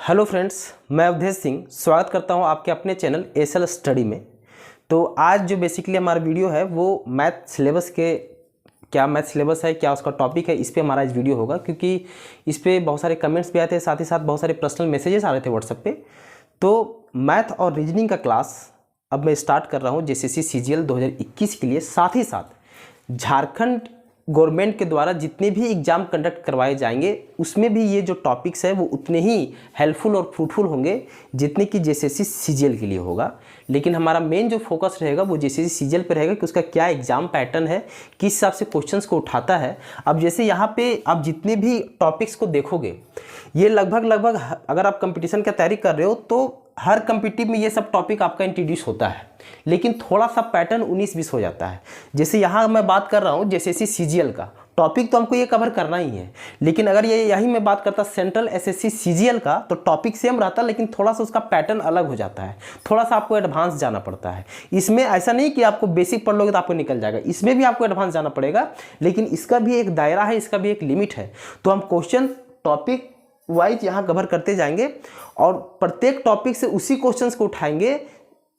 Hello friends, मैं अवधेश सिंह स्वागत करता हूं आपके अपने चैनल एसएल स्टडी में। तो आज जो बेसिकली हमारा वीडियो है वो मैथ सिलेबस के क्या मैथ सिलेबस है, क्या उसका टॉपिक है, इस पे हमारा इस वीडियो होगा। क्योंकि इस पे बहुत सारे कमेंट्स भी आए थे, साथ ही साथ बहुत सारे पर्सनल मैसेजेस आ रहे थे व्हाट्सएप पे। तो मैथ और रीजनिंग का क्लास अब मैं स्टार्ट कर रहा हूँ जेसीसी सीजीएल 2021 के लिए। साथ ही साथ झारखंड गवर्नमेंट के द्वारा जितने भी एग्ज़ाम कंडक्ट करवाए जाएंगे उसमें भी ये जो टॉपिक्स है वो उतने ही हेल्पफुल और फ्रूटफुल होंगे जितने कि जेसीसी सीजीएल के लिए होगा। लेकिन हमारा मेन जो फोकस रहेगा वो जेसीसी सीजीएल पे रहेगा कि उसका क्या एग्ज़ाम पैटर्न है, किस हिसाब से क्वेश्चंस को उठाता है। अब जैसे यहाँ पे आप जितने भी टॉपिक्स को देखोगे ये लगभग अगर आप कंपटीशन की तैयारी कर रहे हो तो हर कम्पिटिटिव में ये सब टॉपिक आपका इंट्रोड्यूस होता है, लेकिन थोड़ा सा पैटर्न 19-20 हो जाता है। जैसे यहाँ मैं बात कर रहा हूँ जेसीसी सीजीएल का टॉपिक तो हमको ये कवर करना ही है, लेकिन अगर ये यही मैं बात करता सेंट्रल एसएससी सीजीएल का तो टॉपिक सेम रहता लेकिन थोड़ा सा उसका पैटर्न अलग हो जाता है, थोड़ा सा आपको एडवांस जाना पड़ता है। इसमें ऐसा नहीं कि आपको बेसिक पढ़ लोगे तो आपको निकल जाएगा, इसमें भी आपको एडवांस जाना पड़ेगा, लेकिन इसका भी एक दायरा है, इसका भी एक लिमिट है। तो हम क्वेश्चन टॉपिक वाइज यहाँ कवर करते जाएंगे और प्रत्येक टॉपिक से उसी क्वेश्चंस को उठाएंगे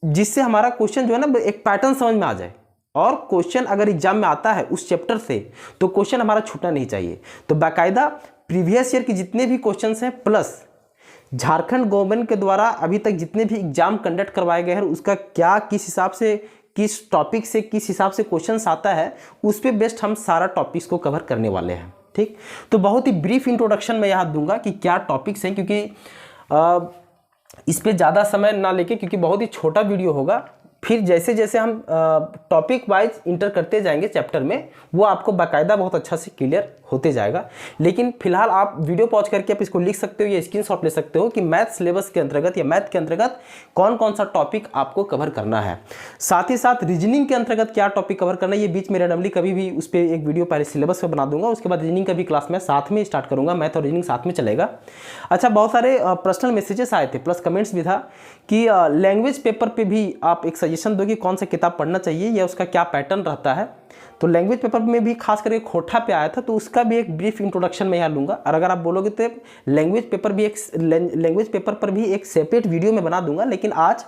जिससे हमारा क्वेश्चन जो है ना एक पैटर्न समझ में आ जाए। और क्वेश्चन अगर एग्जाम में आता है उस चैप्टर से तो क्वेश्चन हमारा छूटना नहीं चाहिए। तो बाकायदा प्रीवियस ईयर के जितने भी क्वेश्चंस हैं प्लस झारखंड गवर्नमेंट के द्वारा अभी तक जितने भी एग्जाम कंडक्ट करवाए गए हैं उसका क्या किस हिसाब से किस टॉपिक से किस हिसाब से क्वेश्चंस आता है उस पर बेस्ड हम सारा टॉपिक्स को कवर करने वाले हैं। ठीक, तो बहुत ही ब्रीफ इंट्रोडक्शन मैं यहाँ दूंगा कि क्या टॉपिक्स हैं, क्योंकि इस पे ज़्यादा समय ना लेके, क्योंकि बहुत ही छोटा वीडियो होगा। फिर जैसे जैसे हम टॉपिक वाइज इंटर करते जाएंगे चैप्टर में वो आपको बाकायदा बहुत अच्छा से क्लियर होते जाएगा। लेकिन फिलहाल आप वीडियो पॉज करके आप इसको लिख सकते हो या स्क्रीनशॉट ले सकते हो कि मैथ सिलेबस के अंतर्गत या मैथ के अंतर्गत कौन कौन सा टॉपिक आपको कवर करना है। साथ ही साथ रीजनिंग के अंतर्गत क्या टॉपिक कवर करना है ये बीच में रैंडमली कभी भी उस पर एक वीडियो पहले सिलेबस पर बना दूंगा, उसके बाद रीजनिंग का भी क्लास में साथ में स्टार्ट करूँगा, मैथ और रीजनिंग साथ में चलेगा। अच्छा, बहुत सारे पर्सनल मैसेजेस आए थे प्लस कमेंट्स भी था कि लैंग्वेज पेपर पर भी आप एक सजेशन दो कि कौन सा किताब पढ़ना चाहिए या उसका क्या पैटर्न रहता है। तो लैंग्वेज पेपर में भी खास करके खोटा पे आया था, तो उसका भी एक ब्रीफ इंट्रोडक्शन मैं यहाँ लूँगा। और अगर आप बोलोगे तो लैंग्वेज पेपर पर भी एक सेपरेट वीडियो में बना दूंगा, लेकिन आज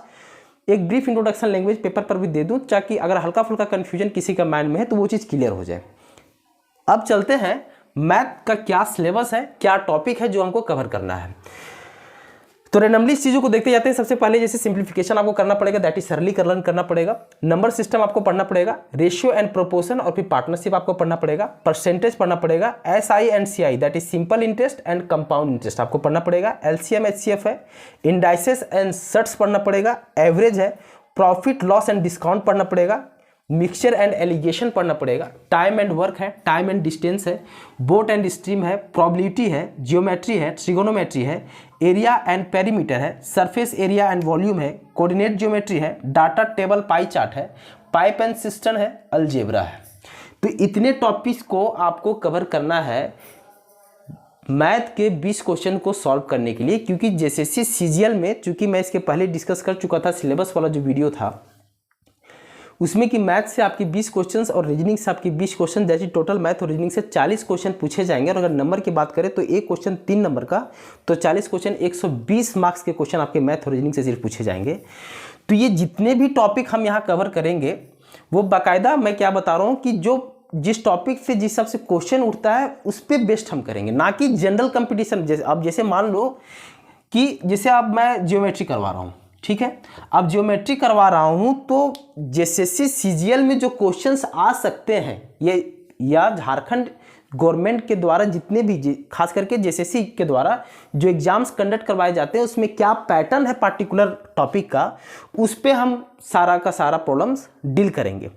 एक ब्रीफ इंट्रोडक्शन लैंग्वेज पेपर पर भी दे दूँ ताकि अगर हल्का फुल्का कन्फ्यूजन किसी का माइंड में है तो वो चीज़ क्लियर हो जाए। अब चलते हैं मैथ का क्या सिलेबस है, क्या टॉपिक है जो हमको कवर करना है। तो रैंडमली इस चीज़ों को देखते जाते हैं। सबसे पहले जैसे सिंप्लीफिकेशन आपको करना पड़ेगा, दैट इज सरलीकरण करना पड़ेगा। नंबर सिस्टम आपको पढ़ना पड़ेगा, रेशियो एंड प्रोपोर्शन और फिर पार्टनरशिप आपको पढ़ना पड़ेगा, परसेंटेज पढ़ना पड़ेगा, SI and CI that is simple interest and compound interest आपको पढ़ना पड़ेगा, एलसीएम एचसीएफ है, इंडाइसेस एंड सर्ट्स पढ़ना पड़ेगा, एवरेज है, प्रॉफिट लॉस एंड डिस्काउंट पढ़ना पड़ेगा, मिक्सचर एंड एलिगेशन पढ़ना पड़ेगा, टाइम एंड वर्क है, टाइम एंड डिस्टेंस है, बोट एंड स्ट्रीम है, प्रोबेबिलिटी है, जियोमेट्री है, ट्रिगोनोमेट्री है, एरिया एंड पेरीमीटर है, सरफेस एरिया एंड वॉल्यूम है, कोऑर्डिनेट ज्योमेट्री है, डाटा टेबल पाई चार्ट है, पाइप एंड सिस्टम है, अलजेब्रा है। तो इतने टॉपिक्स को आपको कवर करना है मैथ के 20 क्वेश्चन को सॉल्व करने के लिए। क्योंकि जेसीसी सीजीएल में, चूंकि मैं इसके पहले डिस्कस कर चुका था सिलेबस वाला जो वीडियो था उसमें कि मैथ से आपकी 20 क्वेश्चंस और रीजनिंग से आपकी 20 क्वेश्चन, जैसे टोटल मैथ और रीजनिंग से 40 क्वेश्चन पूछे जाएंगे। और अगर नंबर की बात करें तो एक क्वेश्चन 3 नंबर का, तो 40 क्वेश्चन 120 मार्क्स के क्वेश्चन आपके मैथ और रीजनिंग से सिर्फ पूछे जाएंगे। तो ये जितने भी टॉपिक हम यहाँ कवर करेंगे वो बाकायदा मैं क्या बता रहा हूँ कि जो जिस टॉपिक से जिस हिसाब से क्वेश्चन उठता है उस पर बेस्ड हम करेंगे, ना कि जनरल कंपटीशन। जैसे अब जैसे मान लो कि जैसे अब मैं ज्योमेट्री करवा रहा हूँ, ठीक है, अब ज्योमेट्री करवा रहा हूं तो जेसीसी सीजीएल में जो क्वेश्चंस आ सकते हैं ये या झारखंड गवर्नमेंट के द्वारा जितने भी खास करके जेसीसी के द्वारा जो एग्जाम्स कंडक्ट करवाए जाते हैं उसमें क्या पैटर्न है पार्टिकुलर टॉपिक का, उस पे हम सारा का सारा प्रॉब्लम्स डील करेंगे।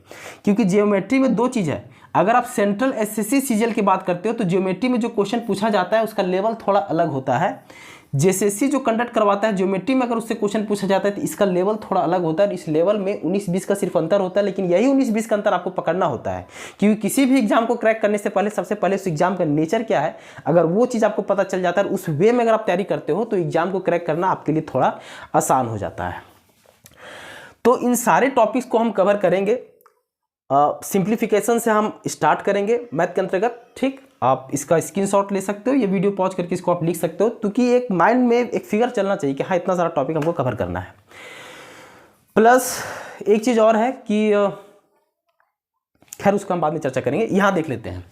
क्योंकि ज्योमेट्री में दो चीज़ है, अगर आप सेंट्रल एसएससी सीजीएल की बात करते हो तो ज्योमेट्री में जो क्वेश्चन पूछा जाता है उसका लेवल थोड़ा अलग होता है। जेसीसी जो कंडक्ट करवाता है ज्योमेट्री में अगर उससे क्वेश्चन पूछा जाता है तो इसका लेवल थोड़ा अलग होता है। इस लेवल में 19-20 का सिर्फ अंतर होता है, लेकिन यही 19-20 का अंतर आपको पकड़ना होता है। क्योंकि किसी भी एग्जाम को क्रैक करने से पहले सबसे पहले उस एग्जाम का नेचर क्या है, अगर वो चीज़ आपको पता चल जाता है उस वे में अगर आप तैयारी करते हो तो एग्जाम को क्रैक करना आपके लिए थोड़ा आसान हो जाता है। तो इन सारे टॉपिक्स को हम कवर करेंगे। सिंप्लीफिकेशन से हम स्टार्ट करेंगे मैथ के अंतर्गत, ठीक। आप इसका स्क्रीनशॉट ले सकते हो, ये वीडियो पॉज करके इसको आप लिख सकते हो, क्योंकि एक माइंड में एक फिगर चलना चाहिए कि हाँ इतना सारा टॉपिक हमको कवर करना है। प्लस एक चीज़ और है कि खैर उसको हम बाद में चर्चा करेंगे, यहाँ देख लेते हैं।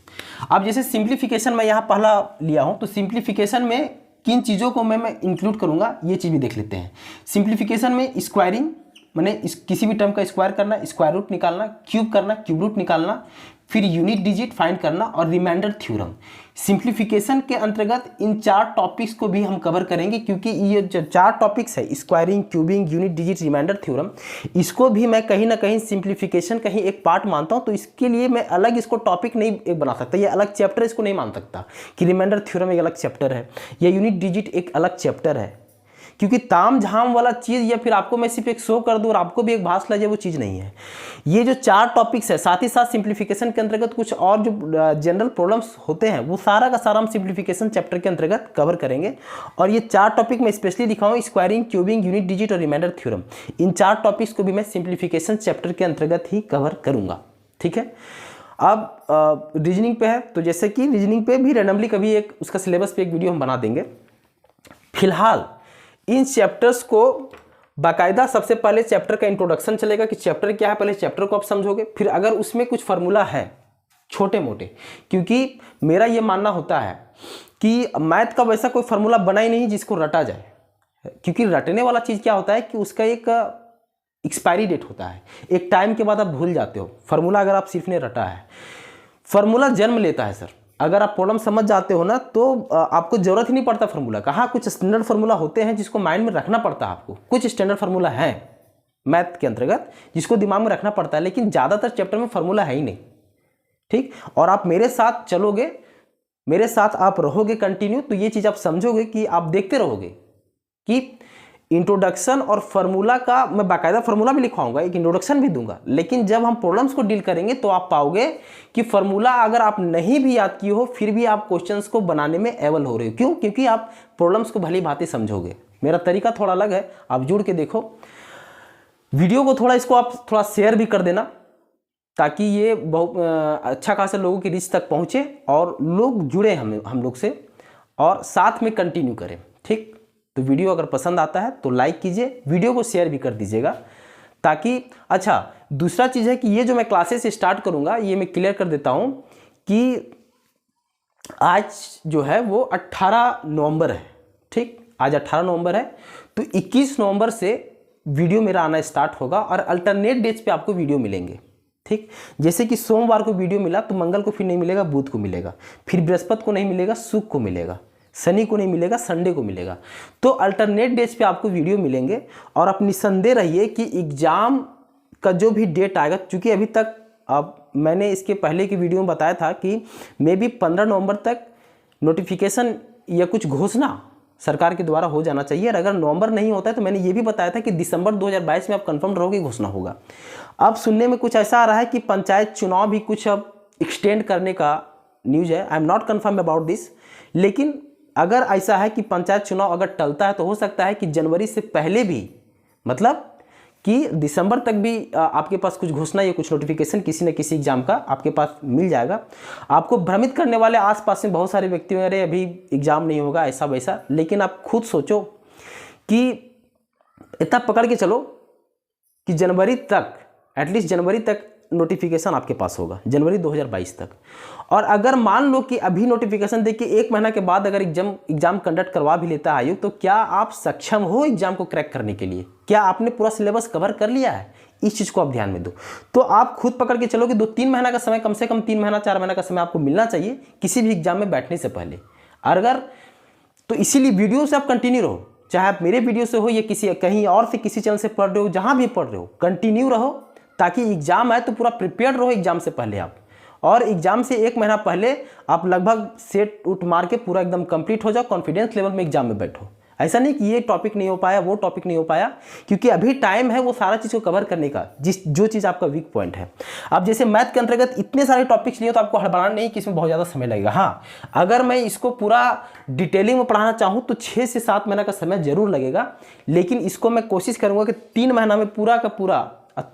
अब जैसे सिंप्लीफिकेशन मैं यहाँ पहला लिया हूँ, तो सिंप्लीफिकेशन में किन चीज़ों को मैं इंक्लूड करूँगा ये चीज़ भी देख लेते हैं। सिंप्लीफिकेशन में स्क्वायरिंग, मैंने किसी भी टर्म का स्क्वायर करना, स्क्वायर रूट निकालना, क्यूब करना, क्यूब रूट निकालना, फिर यूनिट डिजिट फाइंड करना और रिमाइंडर थ्योरम। सिंप्लीफिकेशन के अंतर्गत इन 4 टॉपिक्स को भी हम कवर करेंगे, क्योंकि ये जो 4 टॉपिक्स है squaring, cubing, unit digit, remainder theorem, इसको भी मैं कहीं ना कहीं सिंप्लीफिकेशन का ही एक पार्ट मानता हूँ। तो इसके लिए मैं अलग इसको टॉपिक नहीं एक बना सकता, ये अलग चैप्टर इसको नहीं मान सकता कि रिमाइंडर थ्योरम एक अलग चैप्टर है या यूनिट डिजिट एक अलग चैप्टर है, क्योंकि ताम झाम वाला चीज़ या फिर आपको मैं सिर्फ एक शो कर दूँ और आपको भी एक भाष लगे, वो चीज़ नहीं है। ये जो 4 टॉपिक्स है, साथ ही साथ सिंप्लीफिकेशन के अंतर्गत कुछ और जो जनरल प्रॉब्लम्स होते हैं वो सारा का सारा हम सिंप्लीफिकेशन चैप्टर के अंतर्गत कवर करेंगे। और ये 4 टॉपिक मैं स्पेशली दिखाऊँ, स्क्वायरिंग, क्यूबिंग, यूनिट डिजिट और रिमाइंडर थ्योरम, इन 4 टॉपिक्स को भी मैं सिंप्लीफिकेशन चैप्टर के अंतर्गत ही कवर करूँगा। ठीक है। अब रीजनिंग पे है, तो जैसे कि रीजनिंग पे भी रैंडमली कभी एक उसका सिलेबस पे एक वीडियो हम बना देंगे। फिलहाल इन चैप्टर्स को बाकायदा सबसे पहले चैप्टर का इंट्रोडक्शन चलेगा कि चैप्टर क्या है, पहले चैप्टर को आप समझोगे, फिर अगर उसमें कुछ फार्मूला है छोटे मोटे, क्योंकि मेरा ये मानना होता है कि मैथ का वैसा कोई फार्मूला बना ही नहीं जिसको रटा जाए, क्योंकि रटने वाला चीज़ क्या होता है कि उसका एक एक्सपायरी डेट होता है, एक टाइम के बाद आप भूल जाते हो। फार्मूला अगर आप सिर्फ ने रटा है, फार्मूला जन्म लेता है सर, अगर आप प्रॉब्लम समझ जाते हो ना तो आपको ज़रूरत ही नहीं पड़ता फार्मूला का। हाँ, कुछ स्टैंडर्ड फार्मूला होते हैं जिसको माइंड में रखना पड़ता है आपको, कुछ स्टैंडर्ड फार्मूला है मैथ के अंतर्गत जिसको दिमाग में रखना पड़ता है, लेकिन ज़्यादातर चैप्टर में फार्मूला है ही नहीं। ठीक, और आप मेरे साथ चलोगे, मेरे साथ आप रहोगे कंटिन्यू, तो ये चीज़ आप समझोगे कि आप देखते रहोगे कि इंट्रोडक्शन और फार्मूला का मैं बाकायदा फार्मूला भी लिखवाऊंगा, एक इंट्रोडक्शन भी दूंगा, लेकिन जब हम प्रॉब्लम्स को डील करेंगे तो आप पाओगे कि फार्मूला अगर आप नहीं भी याद किए हो फिर भी आप क्वेश्चंस को बनाने में एबल हो रहे हो। क्यों? क्योंकि आप प्रॉब्लम्स को भली भांति समझोगे। मेरा तरीका थोड़ा अलग है, आप जुड़ के देखो वीडियो को, थोड़ा इसको आप थोड़ा शेयर भी कर देना ताकि ये बहुत अच्छा खासा लोगों की रीच तक पहुँचे और लोग जुड़े हम लोग से और साथ में कंटिन्यू करें। ठीक, तो वीडियो अगर पसंद आता है तो लाइक कीजिए, वीडियो को शेयर भी कर दीजिएगा ताकि, अच्छा दूसरा चीज़ है कि ये जो मैं क्लासेस स्टार्ट करूँगा ये मैं क्लियर कर देता हूँ कि आज जो है वो 18 नवंबर है। ठीक, आज 18 नवंबर है, तो 21 नवंबर से वीडियो मेरा आना स्टार्ट होगा और अल्टरनेट डेज पे आपको वीडियो मिलेंगे। ठीक, जैसे कि सोमवार को वीडियो मिला तो मंगल को फिर नहीं मिलेगा, बुध को मिलेगा, फिर बृहस्पति को नहीं मिलेगा, शुक्र को मिलेगा, शनि को नहीं मिलेगा, संडे को मिलेगा। तो अल्टरनेट डेज पे आपको वीडियो मिलेंगे और आप निसंदेह रहिए कि एग्ज़ाम का जो भी डेट आएगा, चूँकि अभी तक अब मैंने इसके पहले की वीडियो में बताया था कि मे बी 15 नवंबर तक नोटिफिकेशन या कुछ घोषणा सरकार के द्वारा हो जाना चाहिए, और अगर नवंबर नहीं होता है तो मैंने ये भी बताया था कि दिसंबर 2022 में आप कंफर्म रहोगे, घोषणा होगा। अब सुनने में कुछ ऐसा आ रहा है कि पंचायत चुनाव भी कुछ अब एक्सटेंड करने का न्यूज़ है। I am not confirm about this, लेकिन अगर ऐसा है कि पंचायत चुनाव अगर टलता है तो हो सकता है कि जनवरी से पहले भी, मतलब कि दिसंबर तक भी आपके पास कुछ घोषणा या कुछ नोटिफिकेशन किसी न किसी एग्जाम का आपके पास मिल जाएगा। आपको भ्रमित करने वाले आसपास में बहुत सारे व्यक्ति अरे अभी एग्जाम नहीं होगा ऐसा वैसा, लेकिन आप खुद सोचो कि इतना पकड़ के चलो कि जनवरी तक, एटलीस्ट जनवरी तक नोटिफिकेशन आपके पास होगा, जनवरी 2022 तक। और अगर मान लो कि अभी नोटिफिकेशन देके 1 महीना के बाद अगर एग्जाम कंडक्ट करवा भी लेता है आयोग, तो क्या आप सक्षम हो एग्जाम को क्रैक करने के लिए? क्या आपने पूरा सिलेबस कवर कर लिया है? इस चीज़ को आप ध्यान में दो। तो आप खुद पकड़ के चलो कि 2-3 महीना का समय, कम से कम 3 महीना 4 महीना का समय आपको मिलना चाहिए किसी भी एग्जाम में बैठने से पहले। अगर तो इसीलिए वीडियो से आप कंटिन्यू रहो, चाहे आप मेरे वीडियो से हो या किसी कहीं और से किसी चैनल से पढ़ रहे हो, जहाँ भी पढ़ रहे हो कंटिन्यू रहो, ताकि एग्जाम आए तो पूरा प्रिपेयर्ड रहो एग्जाम से पहले आप। और एग्जाम से 1 महीना पहले आप लगभग सेट उठ मार के पूरा एकदम कंप्लीट हो जाओ, कॉन्फिडेंस लेवल में एग्जाम में बैठो। ऐसा नहीं कि ये टॉपिक नहीं हो पाया, वो टॉपिक नहीं हो पाया, क्योंकि अभी टाइम है वो सारा चीज़ को कवर करने का, जो चीज़ आपका वीक पॉइंट है। अब जैसे मैथ के अंतर्गत इतने सारे टॉपिक्स लिए तो आपको हड़बड़ाना नहीं कि इसमें बहुत ज़्यादा समय लगेगा। हाँ, अगर मैं इसको पूरा डिटेलिंग में पढ़ाना चाहूँ तो 6 से 7 महीना का समय जरूर लगेगा, लेकिन इसको मैं कोशिश करूँगा कि 3 महीना में पूरा का पूरा,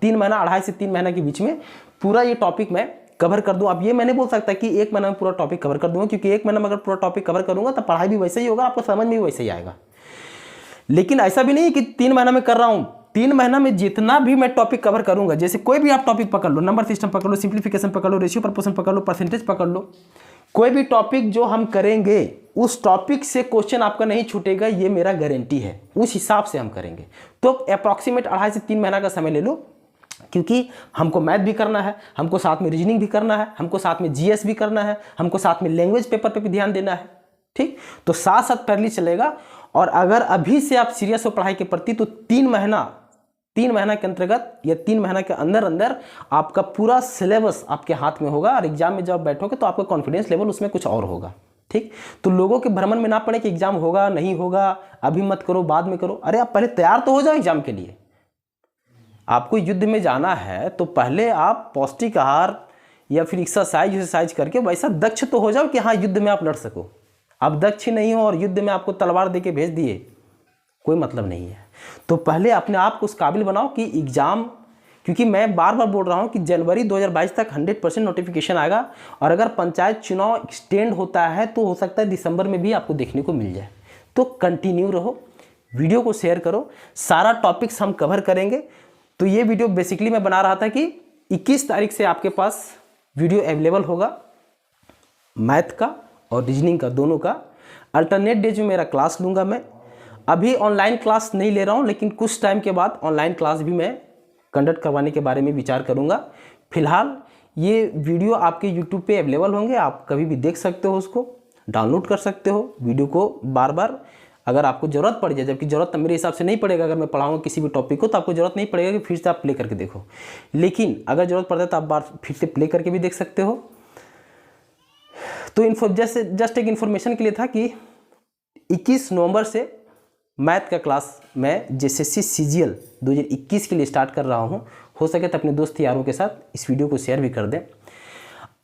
3 महीना 2.5 से 3 महीना के बीच में पूरा ये टॉपिक मैं कवर कर दूं। अब ये मैं नहीं बोल सकता कि एक महीना में पूरा टॉपिक कवर कर दूंगा, क्योंकि एक महीना में अगर पूरा टॉपिक कवर करूंगा तो पढ़ाई भी वैसे ही होगा, आपको समझ में भी वैसे ही आएगा। लेकिन ऐसा भी नहीं कि 3 महीना में कर रहा हूं, 3 महीना में जितना भी मैं टॉपिक कवर करूंगा, जैसे कोई भी आप टॉपिक पकड़ लो, नंबर सिस्टम पकड़ लो, सिंप्लीफिकेशन पकड़ लो, रेशियो प्रपोर्शन पकड़ लो, परसेंटेज पकड़ लो, कोई भी टॉपिक जो हम करेंगे उस टॉपिक से क्वेश्चन आपका नहीं छूटेगा, ये मेरा गारंटी है। उस हिसाब से हम करेंगे। तो अप्रॉक्सीमेट 2.5 से 3 महीना का समय ले लो, क्योंकि हमको मैथ भी करना है, हमको साथ में रीजनिंग भी करना है, हमको साथ में जीएस भी करना है, हमको साथ में लैंग्वेज पेपर पे भी ध्यान देना है। ठीक, तो साथ साथ पैरेलल चलेगा। और अगर अभी से आप सीरियस हो पढ़ाई के प्रति तो 3 महीना के अंतर्गत या 3 महीना के अंदर अंदर आपका पूरा सिलेबस आपके हाथ में होगा, और एग्जाम में जब बैठोगे तो आपका कॉन्फिडेंस लेवल उसमें कुछ और होगा। ठीक, तो लोगों के भ्रमण में ना पड़े कि एग्जाम होगा नहीं होगा, अभी मत करो बाद में करो। अरे आप पहले तैयार तो हो जाओ एग्जाम के लिए। आपको युद्ध में जाना है तो पहले आप पौष्टिक आहार या फिर एक्सरसाइज करके वैसा दक्ष तो हो जाओ कि हाँ युद्ध में आप लड़ सको। आप दक्ष नहीं हो और युद्ध में आपको तलवार दे के भेज दिए, कोई मतलब नहीं है। तो पहले अपने आप को उस काबिल बनाओ कि एग्जाम, क्योंकि मैं बार बार बोल रहा हूं कि जनवरी 2022 तक 100% नोटिफिकेशन आएगा, और अगर पंचायत चुनाव एक्सटेंड होता है तो हो सकता है दिसंबर में भी आपको देखने को मिल जाए। तो कंटिन्यू रहो, वीडियो को शेयर करो, सारा टॉपिक्स हम कवर करेंगे। तो ये वीडियो बेसिकली मैं बना रहा था कि 21 तारीख से आपके पास वीडियो अवेलेबल होगा, मैथ का और रीजनिंग का, दोनों का। अल्टरनेट डेज में मेरा क्लास लूँगा मैं। अभी ऑनलाइन क्लास नहीं ले रहा हूँ, लेकिन कुछ टाइम के बाद ऑनलाइन क्लास भी मैं कंडक्ट करवाने के बारे में विचार करूँगा। फिलहाल ये वीडियो आपके यूट्यूब पे अवेलेबल होंगे, आप कभी भी देख सकते हो, उसको डाउनलोड कर सकते हो वीडियो को बार बार। अगर आपको ज़रूरत पड़ जाए, जबकि ज़रूरत मेरे हिसाब से नहीं पड़ेगा, अगर मैं पढ़ाऊँगा किसी भी टॉपिक को तो आपको ज़रूरत नहीं पड़ेगा कि फिर से आप प्ले करके देखो। लेकिन अगर ज़रूरत पड़ता है तो आप बार फिर से प्ले करके भी देख सकते हो। तो जस्ट एक इन्फॉर्मेशन के लिए था कि 21 नवंबर से मैथ का क्लास मैं जेएसएससी सीजीएल 2021 के लिए स्टार्ट कर रहा हूं। हो सके तो अपने दोस्त यारों के साथ इस वीडियो को शेयर भी कर दें।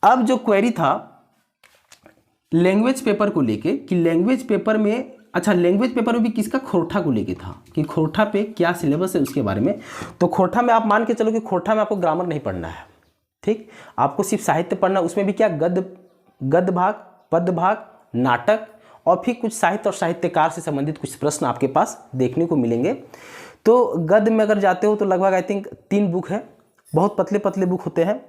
अब जो क्वेरी था लैंग्वेज पेपर को लेके कि लैंग्वेज पेपर में, अच्छा लैंग्वेज पेपर में भी किसका, खोरठा को लेके था कि खोरठा पे क्या सिलेबस है उसके बारे में। तो खोरठा में आप मान के चलो कि खोरठा में आपको ग्रामर नहीं पढ़ना है। ठीक, आपको सिर्फ साहित्य पढ़ना, उसमें भी क्या गद्य भाग, पद्य भाग, नाटक और फिर कुछ साहित्य और साहित्यकार से संबंधित कुछ प्रश्न आपके पास देखने को मिलेंगे। तो गद्य में अगर जाते हो तो लगभग आई थिंक 3 बुक है, बहुत पतले पतले बुक होते हैं।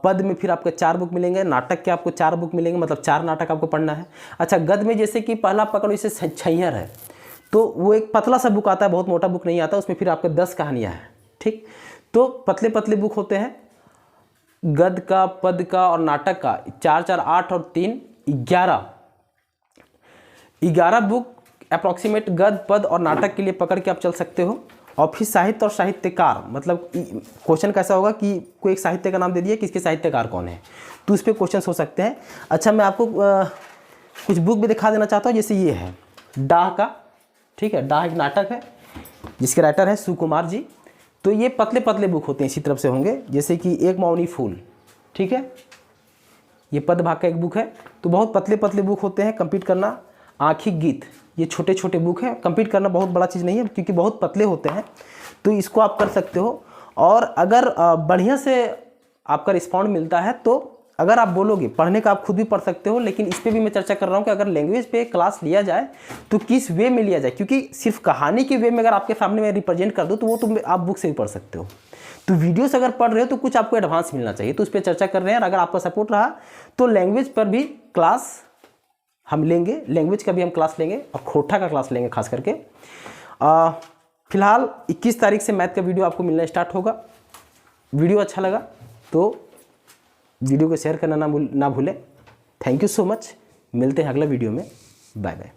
पद में फिर आपको 4 बुक मिलेंगे, नाटक के आपको 4 बुक मिलेंगे, मतलब 4 नाटक आपको पढ़ना है। अच्छा गद्य में जैसे कि पहला पकड़ो इसे छैहर है, तो वो एक पतला सा बुक आता है, बहुत मोटा बुक नहीं आता, उसमें फिर आपके 10 कहानियाँ हैं। ठीक, तो पतले पतले बुक होते हैं। गद्य का, पद का और नाटक का 4 8 और 3 11 बुक अप्रॉक्सीमेट गद्य, पद और नाटक के लिए पकड़ के आप चल सकते हो। और फिर साहित्य और साहित्यकार, मतलब क्वेश्चन कैसा होगा कि कोई एक साहित्य का नाम दे दिया कि इसके साहित्यकार कौन है, तो उस पर क्वेश्चन हो सकते हैं। अच्छा मैं आपको कुछ बुक भी दिखा देना चाहता हूँ, जैसे ये है डाह का। ठीक है, डाह एक नाटक है जिसके राइटर है सुकुमार जी। तो ये पतले पतले बुक होते हैं, इसी तरफ से होंगे, जैसे कि एक मौनी फूल। ठीक है, ये पद भाग का एक बुक है। तो बहुत पतले पतले बुक होते हैं, कंप्लीट करना। आँखी गीत, ये छोटे छोटे बुक हैं, कंप्लीट करना बहुत बड़ा चीज़ नहीं है क्योंकि बहुत पतले होते हैं, तो इसको आप कर सकते हो। और अगर बढ़िया से आपका रिस्पॉन्ड मिलता है तो अगर आप बोलोगे पढ़ने का, आप खुद भी पढ़ सकते हो। लेकिन इस पर भी मैं चर्चा कर रहा हूँ कि अगर लैंग्वेज पे क्लास लिया जाए तो किस वे में लिया जाए, क्योंकि सिर्फ कहानी के वे में अगर आपके सामने मैं रिप्रेजेंट कर दूँ तो वो तो आप बुक से भी पढ़ सकते हो। तो वीडियो से अगर पढ़ रहे हो तो कुछ आपको एडवांस मिलना चाहिए, तो उस पर चर्चा कर रहे हैं। और अगर आपका सपोर्ट रहा तो लैंग्वेज पर भी क्लास हम लेंगे, लैंग्वेज का भी हम क्लास लेंगे और खोरठा का क्लास लेंगे खास करके। फिलहाल 21 तारीख से मैथ का वीडियो आपको मिलना स्टार्ट होगा। वीडियो अच्छा लगा तो वीडियो को शेयर करना ना भूलें। थैंक यू सो मच, मिलते हैं अगला वीडियो में, बाय बाय।